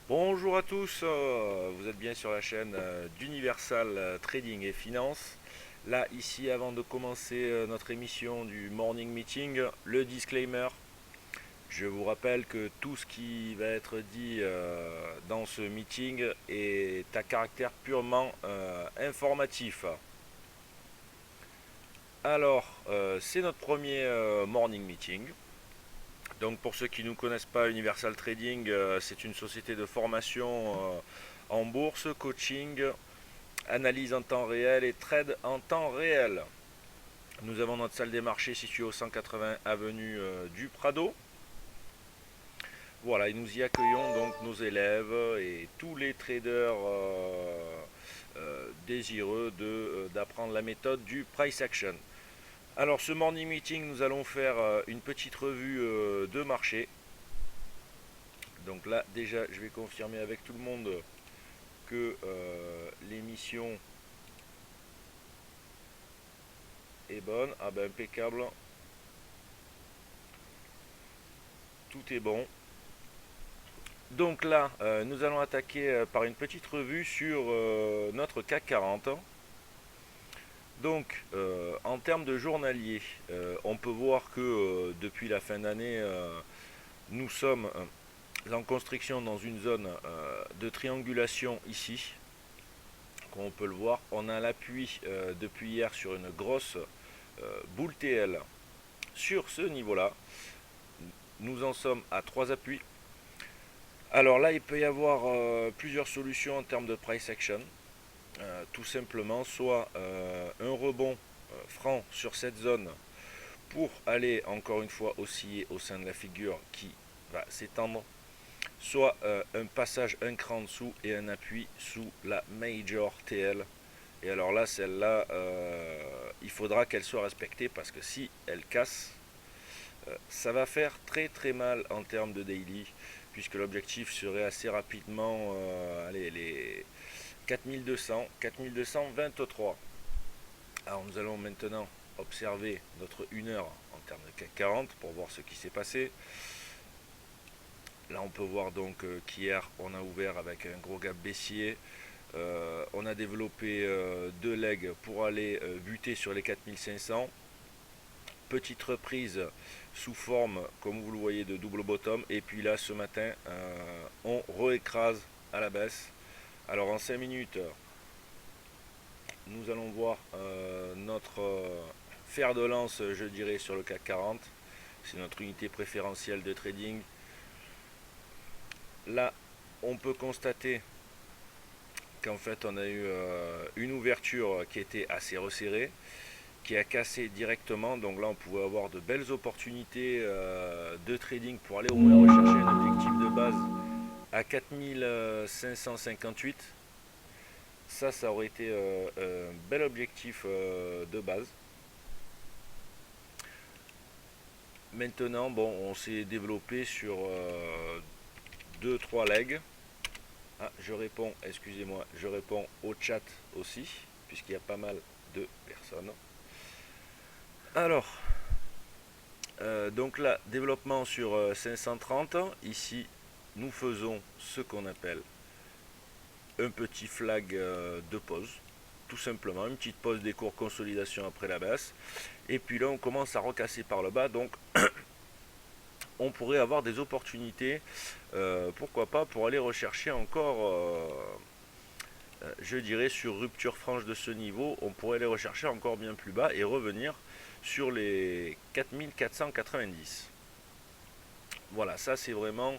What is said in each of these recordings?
Bonjour à tous, vous êtes bien sur la chaîne d'Universal Trading et Finance. Là, ici, avant de commencer notre émission du Morning Meeting, le disclaimer. Je vous rappelle que tout ce qui va être dit dans ce meeting est à caractère purement informatif. Alors, c'est notre premier Morning Meeting. Donc pour ceux qui ne nous connaissent pas, Universal Trading, c'est une société de formation en bourse, coaching, analyse en temps réel et trade en temps réel. Nous avons notre salle des marchés située au 180 avenue du Prado. Voilà, et nous y accueillons donc nos élèves et tous les traders désireux d'apprendre la méthode du price action. Alors ce morning meeting, nous allons faire une petite revue de marché. Donc là déjà je vais confirmer avec tout le monde que l'émission est bonne. Ah ben impeccable. Tout est bon. Donc là, nous allons attaquer par une petite revue sur notre CAC 40. Donc, en termes de journalier, on peut voir que depuis la fin d'année, nous sommes en construction dans une zone de triangulation ici. Comme on peut le voir, on a l'appui depuis hier sur une grosse boule TL sur ce niveau-là. Nous en sommes à 3 appuis. Alors là, il peut y avoir plusieurs solutions en termes de price action. Tout simplement, soit un rebond franc sur cette zone pour aller encore une fois osciller au sein de la figure qui va s'étendre, soit un passage un cran en dessous et un appui sous la Major TL. Et alors là, celle-là, il faudra qu'elle soit respectée parce que si elle casse, ça va faire très très mal en termes de daily, puisque l'objectif serait assez rapidement allez, les 4200, 4223. Alors nous allons maintenant observer notre 1 heure en termes de CAC 40 pour voir ce qui s'est passé. Là on peut voir donc qu'hier on a ouvert avec un gros gap baissier. On a développé deux legs pour aller buter sur les 4500. Petite reprise sous forme, comme vous le voyez, de double bottom. Et puis là, ce matin, on réécrase à la baisse. Alors en 5 minutes, nous allons voir notre fer de lance, je dirais, sur le CAC 40. C'est notre unité préférentielle de trading. Là, on peut constater qu'en fait, on a eu une ouverture qui était assez resserrée, qui a cassé directement. Donc là, on pouvait avoir de belles opportunités de trading pour aller au moins rechercher un objectif de base à 4558. Ça aurait été un bel objectif de base. Maintenant, bon, on s'est développé sur 2-3 legs. Ah, je réponds, excusez-moi, je réponds au chat aussi, puisqu'il y a pas mal de personnes. Alors, donc là, développement sur 530. Ici, nous faisons ce qu'on appelle un petit flag de pause. Tout simplement, une petite pause des cours consolidation après la baisse. Et puis là, on commence à recasser par le bas. Donc, on pourrait avoir des opportunités, pourquoi pas, pour aller rechercher encore, je dirais, sur rupture franche de ce niveau, on pourrait aller rechercher encore bien plus bas et revenir sur les 4490. Voilà, ça c'est vraiment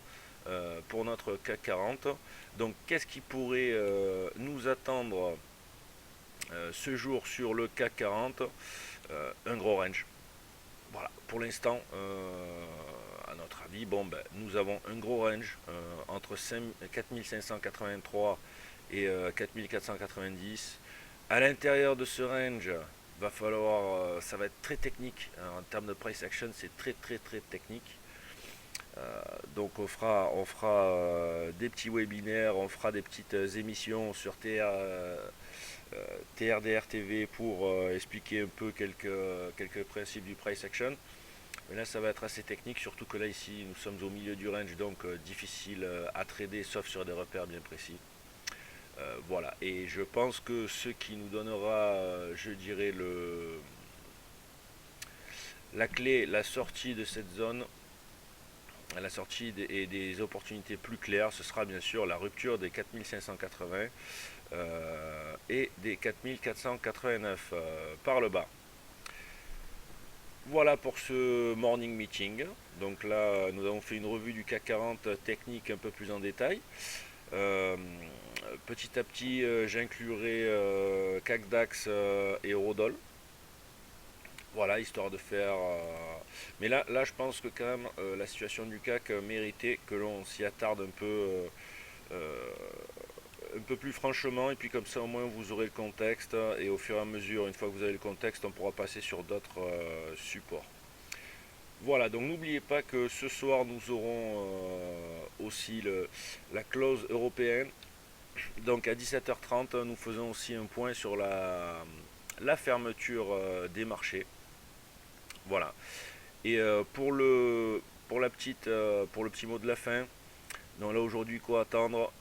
pour notre CAC 40. Donc qu'est-ce qui pourrait nous attendre ce jour sur le CAC 40? Un gros range. Voilà, pour l'instant, à notre avis, bon, ben, nous avons un gros range entre 4583 et 4490. À l'intérieur de ce range, va falloir, ça va être très technique. En termes de price action, c'est très très très technique. Donc on fera des petits webinaires, on fera des petites émissions sur TRDR TV pour expliquer un peu quelques principes du price action. Mais là, ça va être assez technique, surtout que là, ici, nous sommes au milieu du range, donc difficile à trader, sauf sur des repères bien précis. Voilà, et je pense que ce qui nous donnera, je dirais, la clé, la sortie de cette zone, la sortie et des opportunités plus claires, ce sera bien sûr la rupture des 4580 et des 4489 par le bas. Voilà pour ce morning meeting. Donc là, nous avons fait une revue du CAC 40 technique un peu plus en détail. Euh, Petit à petit, j'inclurai CAC DAX et Eurodol. Voilà, histoire de faire. Mais là, je pense que quand même la situation du CAC méritait que l'on s'y attarde euh, un peu plus franchement, et puis comme ça au moins vous aurez le contexte, et au fur et à mesure, une fois que vous avez le contexte, on pourra passer sur d'autres supports. Voilà, donc n'oubliez pas que ce soir nous aurons aussi la clause européenne. Donc à 17h30, nous faisons aussi un point sur la fermeture des marchés. Voilà. Et pour le petit mot de la fin, donc là aujourd'hui quoi attendre?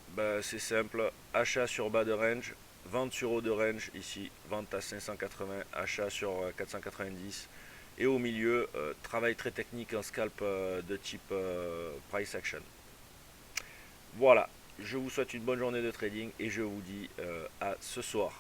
Ben, c'est simple, achat sur bas de range, vente sur haut de range ici, vente à 580, achat sur 490. Et au milieu, travail très technique en scalp de type price action. Voilà, je vous souhaite une bonne journée de trading et je vous dis à ce soir.